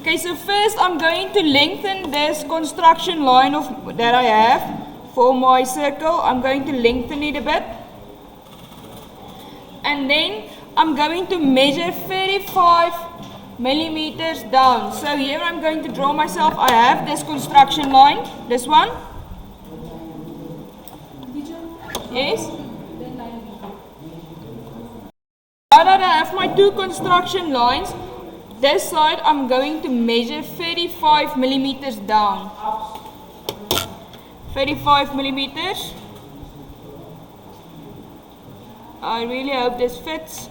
Okay, so first I'm going to lengthen this construction line that I have for my circle. I'm going to lengthen it a bit. And then I'm going to measure 35 millimeters down. So here I'm going to draw myself. I have this construction line, this one. Yes. Now that I have my two construction lines, this side I'm going to measure 35 millimeters down. 35 millimeters. I really hope this fits.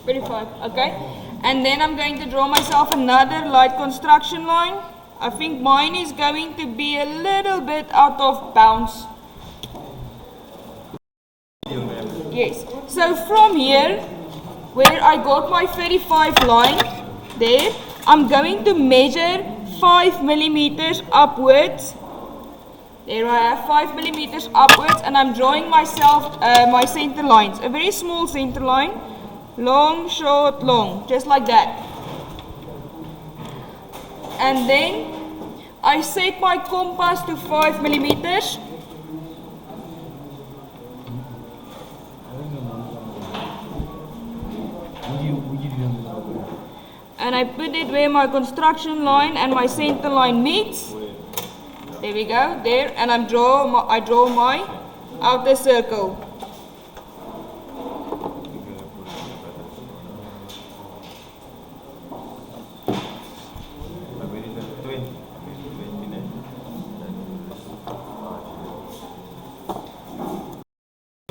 Okay, and then I'm going to draw myself another light construction line. I think mine is going to be a little bit out of bounds. Yes, so from here, where I got my 35 line, there, I'm going to measure 5 millimeters upwards. There I have 5 millimeters upwards, and I'm drawing myself my center lines. A very small center line, long, short, long, just like that. And then I set my compass to 5 millimeters. And I put it where my construction line and my center line meets. There we go, there, and I draw my outer circle.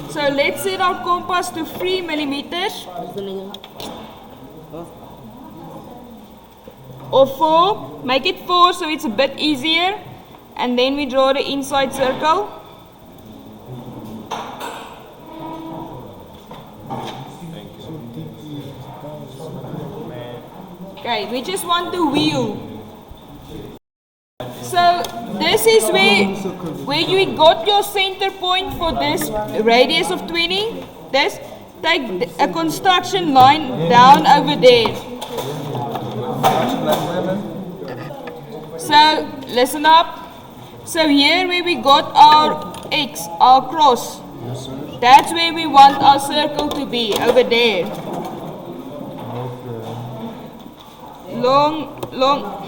So let's set our compass to 3 millimeters. Or 4, make it 4 so it's a bit easier, and then we draw the inside circle. Okay, we just want the wheel. So this is where you got your center point for this radius of 20. This, take a construction line down over there. So listen up. So here where we got our X, our cross, that's where we want our circle to be, over there. Long, long,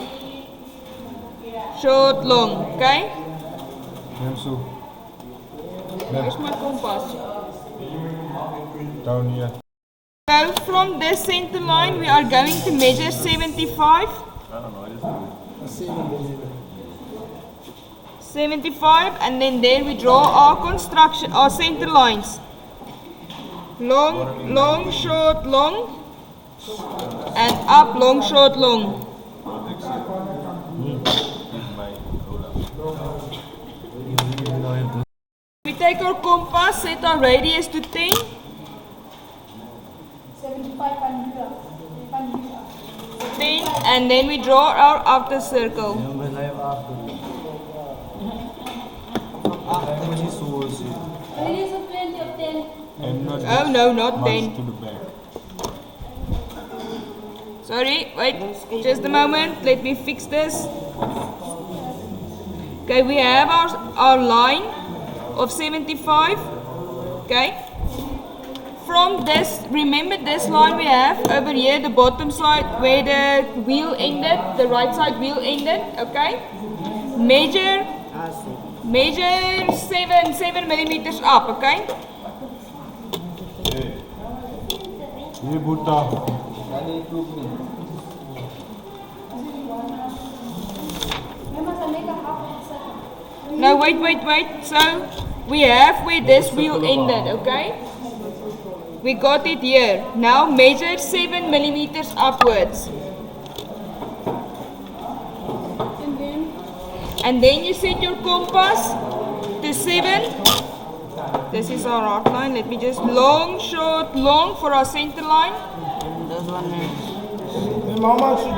short, long, okay? Where's my compass? Down here. So from this center line we are going to measure 75. 75, and then there we draw our center lines. Long, long, short, long, and up, long, short, long. We take our compass, set our radius to 10. 10, and then we draw our outer circle. Oh no, not 10. Sorry, wait, just a moment, let me fix this. Okay, we have our line of 75. Okay. From this, remember this line we have over here, the bottom side where the wheel ended, the right side wheel ended, okay? Measure 7 millimeters up, okay? No, wait. So, we have where this wheel ended, okay? We got it here. Now measure 7 millimeters upwards. And then you set your compass to 7. This is our outline. Let me just long, short, long for our center line. Mama should